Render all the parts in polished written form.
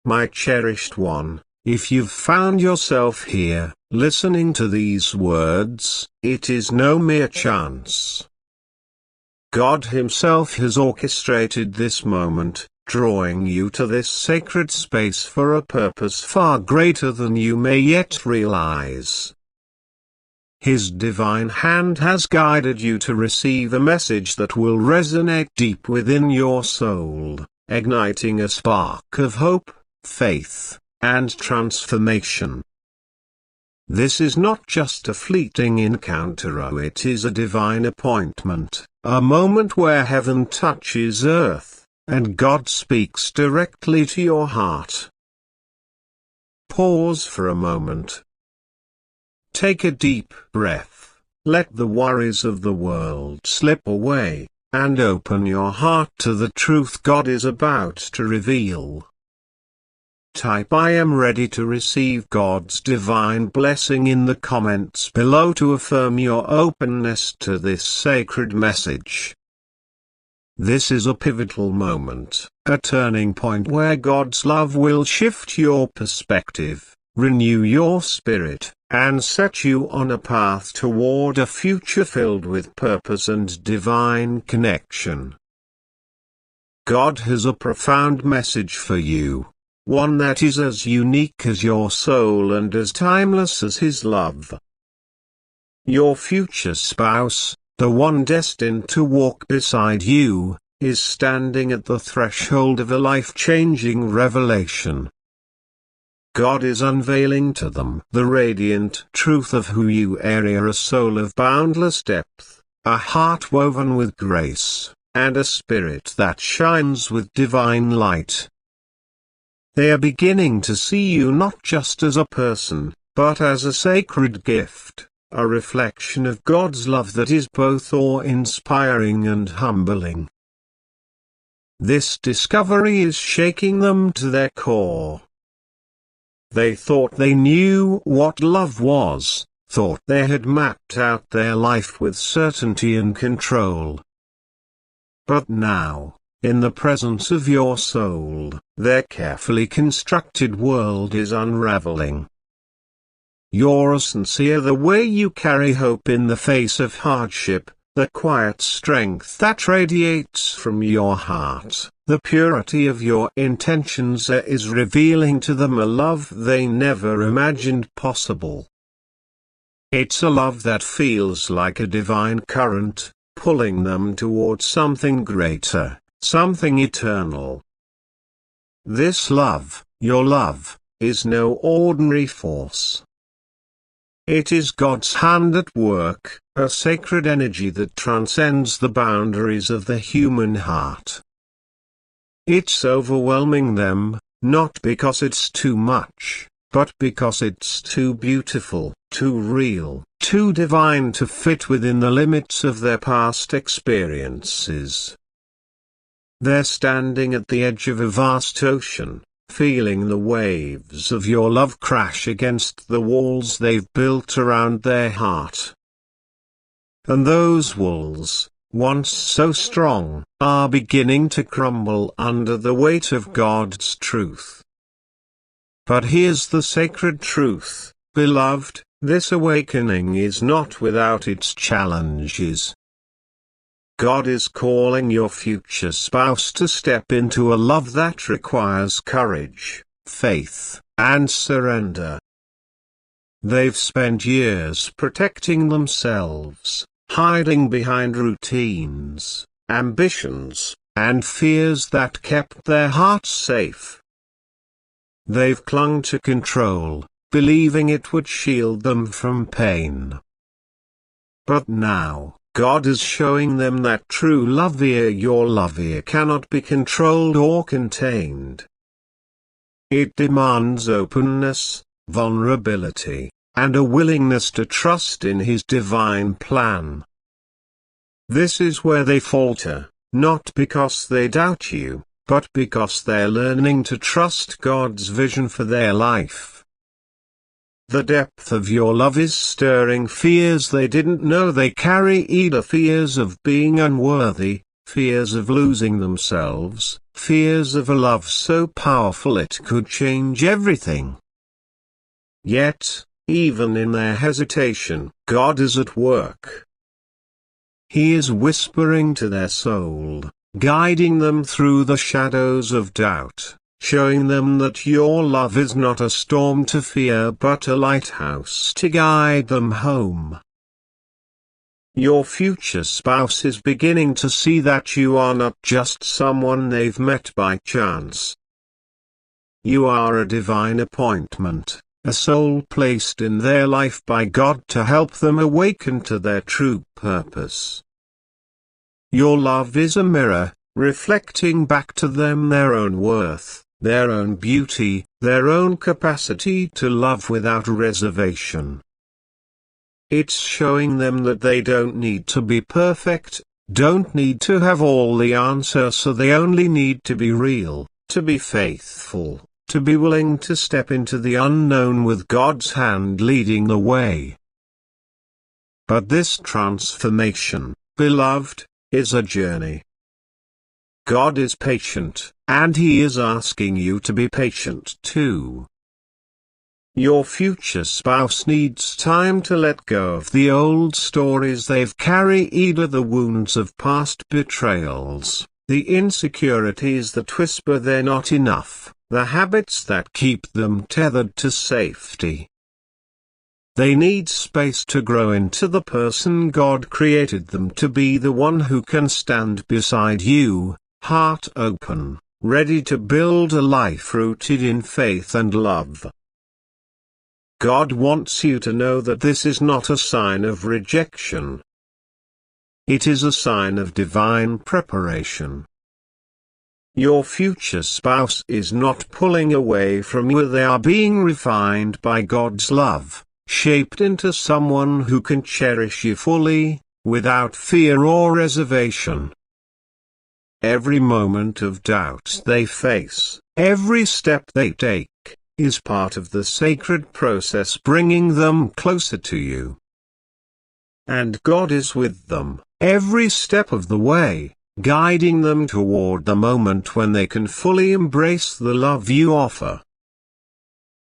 my cherished one, if you've found yourself here, listening to these words, it is no mere chance. God Himself has orchestrated this moment, drawing you to this sacred space for a purpose far greater than you may yet realize. His divine hand has guided you to receive a message that will resonate deep within your soul, igniting a spark of hope, faith, and transformation. This is not just a fleeting encounter, it is a divine appointment, a moment where heaven touches earth, and God speaks directly to your heart. Pause for a moment. Take a deep breath, let the worries of the world slip away, and open your heart to the truth God is about to reveal. Type "I am ready to receive God's divine blessing" in the comments below to affirm your openness to this sacred message. This is a pivotal moment, a turning point where God's love will shift your perspective, renew your spirit, and set you on a path toward a future filled with purpose and divine connection. God has a profound message for you, one that is as unique as your soul and as timeless as His love. Your future spouse, the one destined to walk beside you, is standing at the threshold of a life-changing revelation. God is unveiling to them the radiant truth of who you are, a soul of boundless depth, a heart woven with grace, and a spirit that shines with divine light. They are beginning to see you not just as a person, but as a sacred gift, a reflection of God's love that is both awe-inspiring and humbling. This discovery is shaking them to their core. They thought they knew what love was, thought they had mapped out their life with certainty and control. But now, in the presence of your soul, their carefully constructed world is unraveling. You're sincere, the way you carry hope in the face of hardship, the quiet strength that radiates from your heart, the purity of your intentions is revealing to them a love they never imagined possible. It's a love that feels like a divine current, pulling them towards something greater, something eternal. This love, your love, is no ordinary force. It is God's hand at work, a sacred energy that transcends the boundaries of the human heart. It's overwhelming them, not because it's too much, but because it's too beautiful, too real, too divine to fit within the limits of their past experiences. They're standing at the edge of a vast ocean, feeling the waves of your love crash against the walls they've built around their heart. And those walls, once so strong, are beginning to crumble under the weight of God's truth. But here's the sacred truth, beloved, this awakening is not without its challenges. God is calling your future spouse to step into a love that requires courage, faith, and surrender. They've spent years protecting themselves, hiding behind routines, ambitions, and fears that kept their hearts safe. They've clung to control, believing it would shield them from pain. But now, God is showing them that true love, your love, cannot be controlled or contained. It demands openness, vulnerability, and a willingness to trust in His divine plan. This is where they falter, not because they doubt you, but because they're learning to trust God's vision for their life. The depth of your love is stirring fears they didn't know they carry, either fears of being unworthy, fears of losing themselves, fears of a love so powerful it could change everything. Yet, even in their hesitation, God is at work. He is whispering to their soul, guiding them through the shadows of doubt, showing them that your love is not a storm to fear but a lighthouse to guide them home. Your future spouse is beginning to see that you are not just someone they've met by chance. You are a divine appointment, a soul placed in their life by God to help them awaken to their true purpose. Your love is a mirror, reflecting back to them their own worth, their own beauty, their own capacity to love without reservation. It's showing them that they don't need to be perfect, don't need to have all the answers, so they only need to be real, to be faithful, to be willing to step into the unknown with God's hand leading the way. But this transformation, beloved, is a journey. God is patient, and He is asking you to be patient too. Your future spouse needs time to let go of the old stories they've carried, the wounds of past betrayals, the insecurities that whisper they're not enough, the habits that keep them tethered to safety. They need space to grow into the person God created them to be, the one who can stand beside you, heart open, ready to build a life rooted in faith and love. God wants you to know that this is not a sign of rejection. It is a sign of divine preparation. Your future spouse is not pulling away from you, they are being refined by God's love, shaped into someone who can cherish you fully, without fear or reservation. Every moment of doubt they face, every step they take, is part of the sacred process bringing them closer to you. And God is with them, every step of the way, guiding them toward the moment when they can fully embrace the love you offer.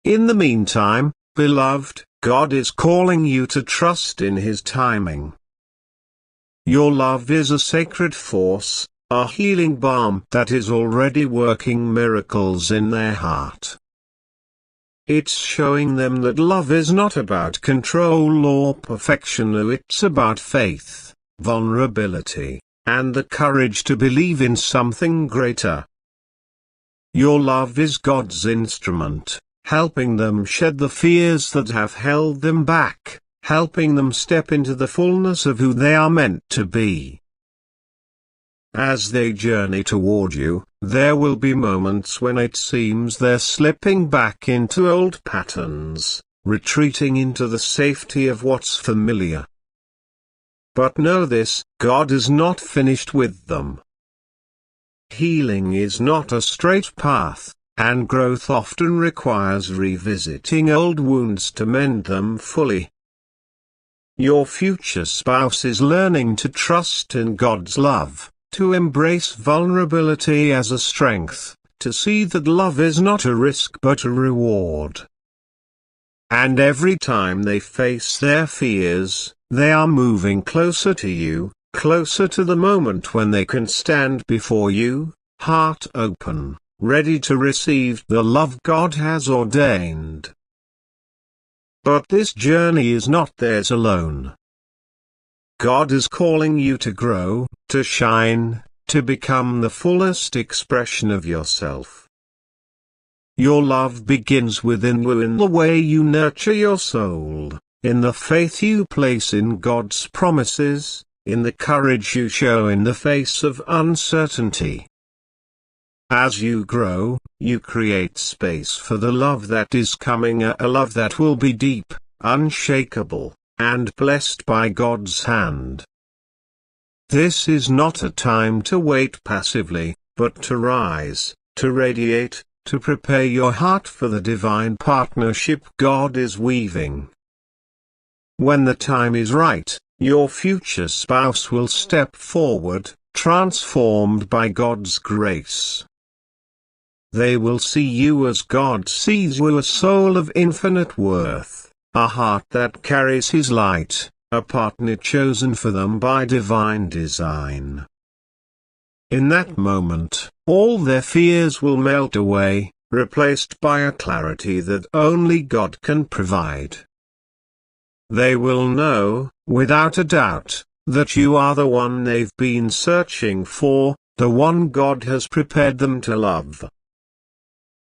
In the meantime, beloved, God is calling you to trust in His timing. Your love is a sacred force, a healing balm that is already working miracles in their heart. It's showing them that love is not about control or perfection, it's about faith, vulnerability, and the courage to believe in something greater. Your love is God's instrument, helping them shed the fears that have held them back, helping them step into the fullness of who they are meant to be. As they journey toward you, there will be moments when it seems they're slipping back into old patterns, retreating into the safety of what's familiar. But know this, God is not finished with them. Healing is not a straight path, and growth often requires revisiting old wounds to mend them fully. Your future spouse is learning to trust in God's love, to embrace vulnerability as a strength, to see that love is not a risk but a reward. And every time they face their fears, they are moving closer to you, closer to the moment when they can stand before you, heart open, ready to receive the love God has ordained. But this journey is not theirs alone. God is calling you to grow, to shine, to become the fullest expression of yourself. Your love begins within you, in the way you nurture your soul, in the faith you place in God's promises, in the courage you show in the face of uncertainty. As you grow, you create space for the love that is coming, a love that will be deep, unshakable, and blessed by God's hand. This is not a time to wait passively, but to rise, to radiate, to prepare your heart for the divine partnership God is weaving. When the time is right, your future spouse will step forward, transformed by God's grace. They will see you as God sees you, a soul of infinite worth, a heart that carries His light, a partner chosen for them by divine design. In that moment, all their fears will melt away, replaced by a clarity that only God can provide. They will know, without a doubt, that you are the one they've been searching for, the one God has prepared them to love.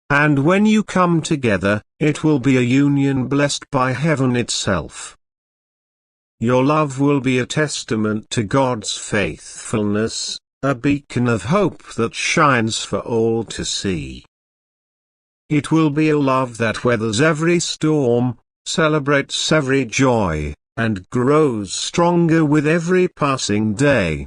And when you come together, it will be a union blessed by heaven itself. Your love will be a testament to God's faithfulness, a beacon of hope that shines for all to see. It will be a love that weathers every storm, celebrates every joy, and grows stronger with every passing day.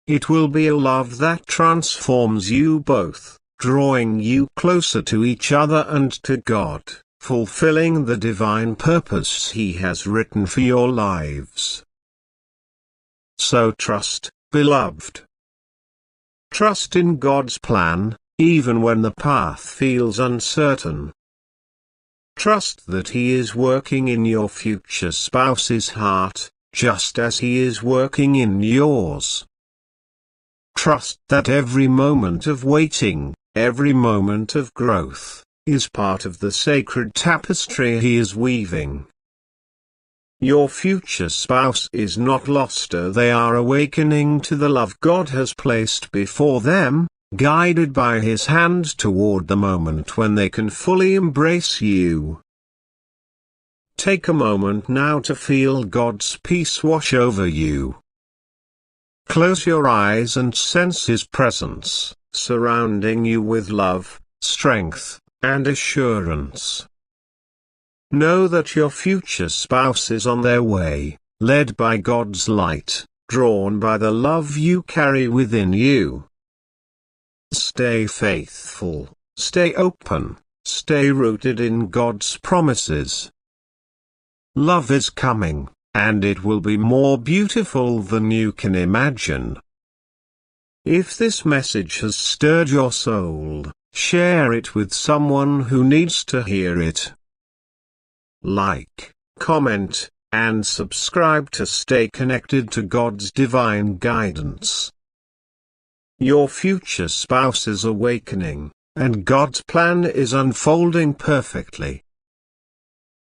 It will be a love that transforms you both, drawing you closer to each other and to God, fulfilling the divine purpose He has written for your lives. So trust, beloved. Trust in God's plan, even when the path feels uncertain. Trust that He is working in your future spouse's heart, just as He is working in yours. Trust that every moment of waiting, every moment of growth, is part of the sacred tapestry He is weaving. Your future spouse is not lost, they are awakening to the love God has placed before them, guided by His hand toward the moment when they can fully embrace you. Take a moment now to feel God's peace wash over you. Close your eyes and sense His presence, surrounding you with love, strength, and assurance. Know that your future spouse is on their way, led by God's light, drawn by the love you carry within you. Stay faithful, stay open, stay rooted in God's promises. Love is coming, and it will be more beautiful than you can imagine. If this message has stirred your soul, share it with someone who needs to hear it. Like, comment, and subscribe to stay connected to God's divine guidance. Your future spouse is awakening, and God's plan is unfolding perfectly.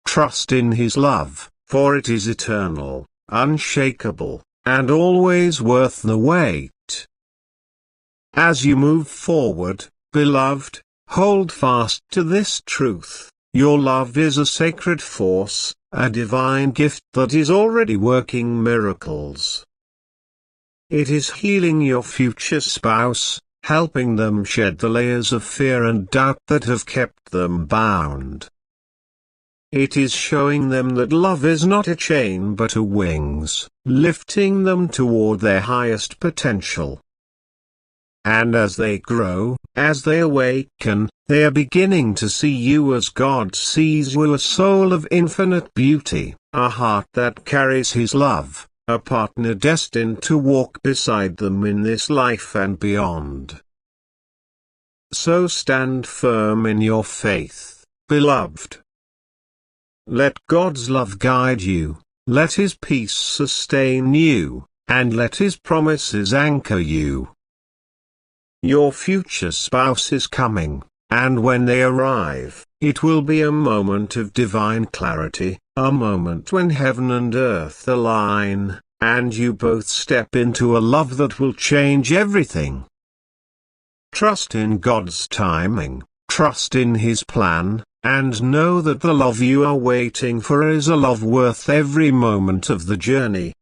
Trust in His love, for it is eternal, unshakable, and always worth the wait. As you move forward, beloved, hold fast to this truth: your love is a sacred force, a divine gift that is already working miracles. It is healing your future spouse, helping them shed the layers of fear and doubt that have kept them bound. It is showing them that love is not a chain but a wings, lifting them toward their highest potential. And as they grow, as they awaken, they are beginning to see you as God sees you, a soul of infinite beauty, a heart that carries His love, a partner destined to walk beside them in this life and beyond. So stand firm in your faith, beloved. Let God's love guide you, let His peace sustain you, and let His promises anchor you. Your future spouse is coming, and when they arrive, it will be a moment of divine clarity, a moment when heaven and earth align, and you both step into a love that will change everything. Trust in God's timing, trust in His plan, and know that the love you are waiting for is a love worth every moment of the journey.